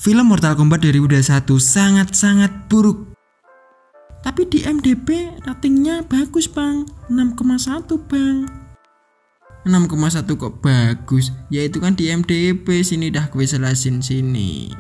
Film Mortal Kombat 2021 sangat-sangat buruk. Tapi di IMDb ratingnya bagus bang, 6,1 bang. 6,1 kok bagus? Ya itu kan di IMDb, sini dah gue jelasin sini.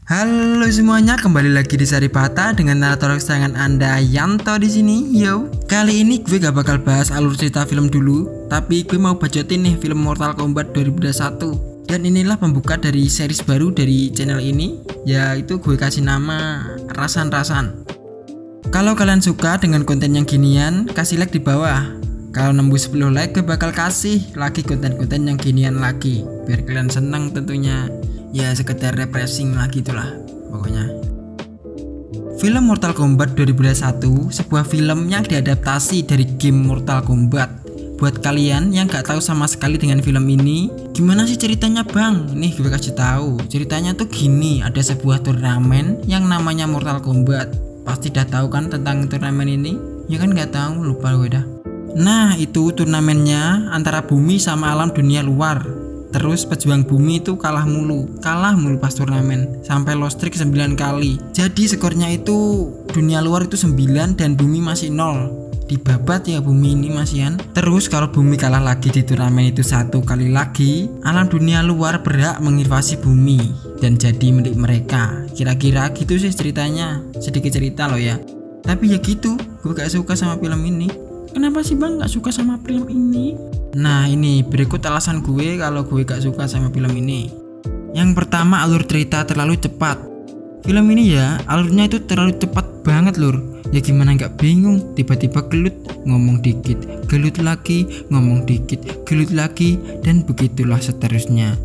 Halo semuanya, kembali lagi di Saripata dengan narator kesayangan Anda Yanto di sini. Yo, kali ini gue gak bakal bahas alur cerita film dulu, tapi gue mau bacotin nih film Mortal Kombat 2021. Dan inilah pembuka dari series baru dari channel ini, yaitu gue kasih nama Rasan-Rasan. Kalau kalian suka dengan konten yang ginian, kasih like di bawah. Kalau nembus 10 like, gue bakal kasih lagi konten-konten yang ginian lagi, biar kalian senang tentunya. Ya sekedar refreshing lah gitulah pokoknya. Film Mortal Kombat 2021 sebuah film yang diadaptasi dari game Mortal Kombat. Buat kalian yang gak tahu sama sekali dengan film ini, gimana sih ceritanya bang? Nih gue kasih tahu. Ceritanya tuh gini, ada sebuah turnamen yang namanya Mortal Kombat. Pasti udah tahu kan tentang turnamen ini? Ya kan gak tahu, lupa gue dah. Nah itu turnamennya antara bumi sama alam dunia luar. Terus pejuang bumi itu kalah mulu pas turnamen, sampai lost streak 9 kali. Jadi skornya itu dunia luar itu 9 dan bumi masih 0. Dibabat ya bumi ini masihan. Terus kalau bumi kalah lagi di turnamen itu 1 kali lagi, alam dunia luar berhak menginvasi bumi dan jadi milik mereka. Kira-kira gitu sih ceritanya. Sedikit cerita loh ya. Tapi ya gitu, gue gak suka sama film ini. Kenapa sih bang gak suka sama film ini? Nah ini berikut alasan gue kalau gue gak suka sama film ini. Yang pertama, alur cerita terlalu cepat. Film ini ya alurnya itu terlalu cepat banget lur. Ya gimana gak bingung, tiba-tiba gelut, ngomong dikit, gelut lagi, ngomong dikit, gelut lagi, dan begitulah seterusnya.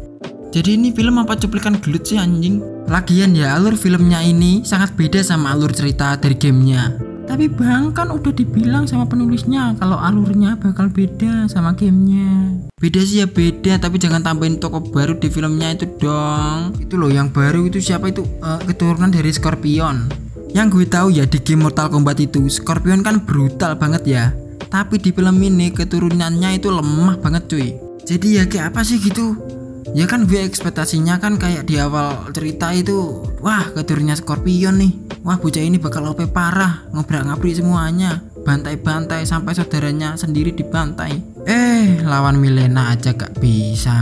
Jadi ini film apa cuplikan gelut sih anjing? Lagian ya alur filmnya ini sangat beda sama alur cerita dari gamenya. Tapi bang kan udah dibilang sama penulisnya kalau alurnya bakal beda sama gamenya. Beda sih ya beda, tapi jangan tambahin tokoh baru di filmnya itu dong. Itu loh yang baru itu siapa itu? Keturunan dari Scorpion. Yang gue tahu ya di game Mortal Kombat itu Scorpion kan brutal banget ya. Tapi di film ini keturunannya itu lemah banget cuy. Jadi ya kayak apa sih gitu? Ya kan gue ekspektasinya kan kayak di awal cerita itu, wah keturunannya Scorpion nih. Wah bocah ini bakal OP parah, ngobrak-ngabrik semuanya, bantai-bantai sampai saudaranya sendiri dibantai. Lawan Milena aja gak bisa.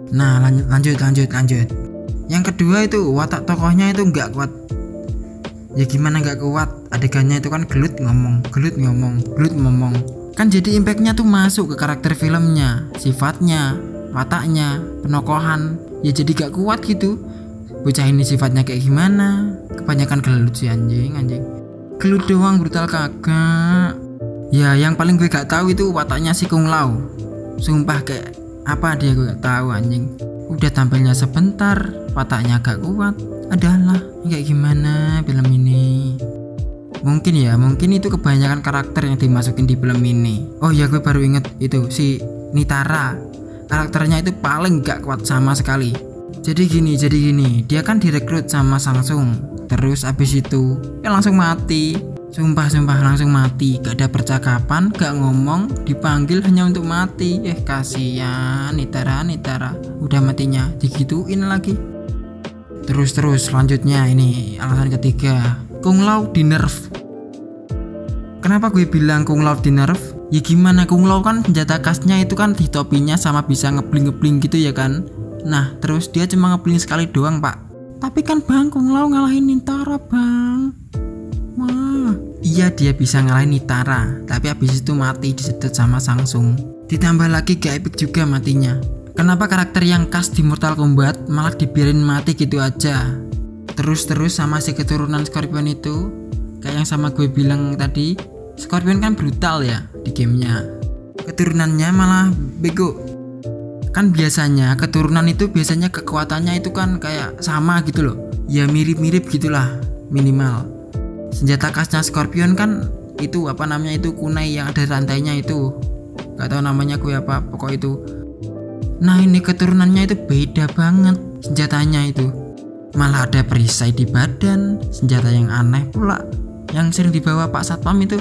Nah lanjut. Yang kedua itu watak tokohnya itu nggak kuat. Ya gimana nggak kuat? Adegannya itu kan gelut ngomong. Kan jadi impactnya tuh masuk ke karakter filmnya, sifatnya, wataknya, penokohan. Ya jadi gak kuat gitu. Bocah ini sifatnya kayak gimana? Kebanyakan gelut sih anjing. Gelut doang, brutal kagak. Ya yang paling gue gak tahu itu wataknya si Kung Lao. Sumpah kayak apa dia gue gak tahu anjing. Udah tampilnya sebentar, wataknya gak kuat. Adalah kayak gimana film ini? Mungkin itu kebanyakan karakter yang dimasukin di film ini. Oh ya gue baru inget itu si Nitara. Karakternya itu paling gak kuat sama sekali. Jadi gini, dia kan direkrut sama Samsung. Terus abis itu ya langsung mati. Sumpah langsung mati. Gak ada percakapan, gak ngomong, dipanggil hanya untuk mati. Kasihan Nitara. Udah matinya digituin lagi. Terus selanjutnya ini alasan ketiga, Kung Lao di nerf. Kenapa gue bilang Kung Lao di nerf? Ya gimana, Kung Lao kan senjata khasnya itu kan di topinya sama bisa ngebling gitu ya kan. Nah terus dia cuma ngebling sekali doang pak. Tapi kan bang Kung Lao ngalahin Nitara bang. Wah iya dia bisa ngalahin Nitara, tapi habis itu mati disedot sama Samsung. Ditambah lagi gak epic juga matinya. Kenapa karakter yang khas di Mortal Kombat malah dibiarin mati gitu aja? Terus sama si keturunan Scorpion itu, kayak yang sama gue bilang tadi, Scorpion kan brutal ya di gamenya. Keturunannya malah bego. Kan biasanya keturunan itu biasanya kekuatannya itu kan kayak sama gitu loh. Ya mirip-mirip gitulah minimal. Senjata khasnya Scorpion kan itu apa namanya itu kunai yang ada rantainya itu. Gak tahu namanya gue apa, pokok itu. Nah ini keturunannya itu beda banget senjatanya itu. Malah ada perisai di badan, senjata yang aneh pula. Yang sering dibawa Pak Satpam itu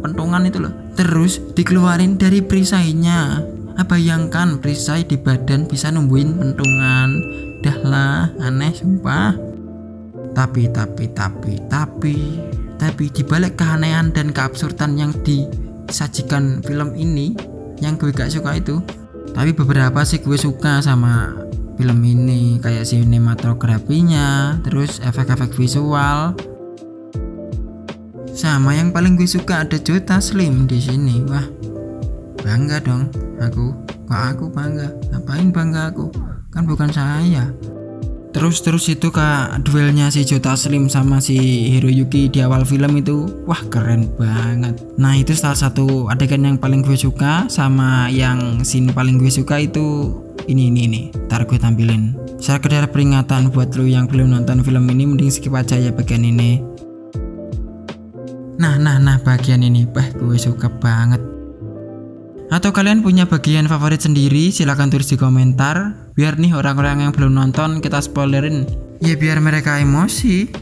pentungan itu loh. terus dikeluarin dari perisainya. Bayangkan perisai di badan bisa numbuhin pentungan. Dah lah, aneh sumpah. Tapi dibalik keanehan dan keabsurdan yang disajikan film ini, yang gue gak suka itu, tapi beberapa sih gue suka sama film ini, kayak sinematografinya, terus efek-efek visual. Sama yang paling gue suka ada Joe Taslim di sini. Wah, bangga dong aku. Kok aku bangga? Ngapain bangga aku? Kan bukan saya. Terus itu kak, duelnya si Joe Taslim sama si Hiroyuki di awal film itu, wah keren banget. Nah itu salah satu adegan yang paling gue suka. Sama yang scene paling gue suka itu ini. Ntar gue tampilin. Sekedar peringatan buat lu yang belum nonton film ini, mending skip aja ya bagian ini. Nah bagian ini, gue suka banget. Atau kalian punya bagian favorit sendiri? Silahkan tulis di komentar. Biar nih orang-orang yang belum nonton kita spoilerin. Ya biar mereka emosi.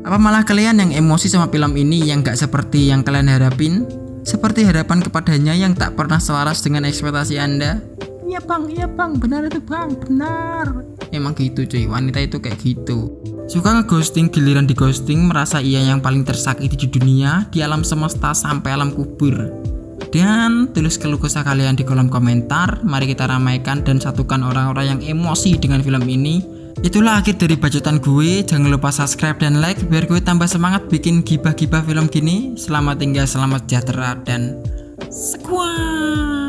Apa malah kalian yang emosi sama film ini yang gak seperti yang kalian harapin? Seperti harapan kepadanya yang tak pernah selaras dengan ekspektasi Anda? Iya bang, benar itu bang, benar. Emang gitu cuy, wanita itu kayak gitu. Suka ngeghosting, giliran di ghosting merasa ia yang paling tersakiti di dunia, di alam semesta sampai alam kubur. Dan tulis keluh kesah kalian di kolom komentar. Mari kita ramaikan dan satukan orang-orang yang emosi dengan film ini. Itulah akhir dari bacotan gue. Jangan lupa subscribe dan like biar gue tambah semangat bikin gibah-gibah film gini. Selamat tinggal, selamat sejahtera, dan sekuat.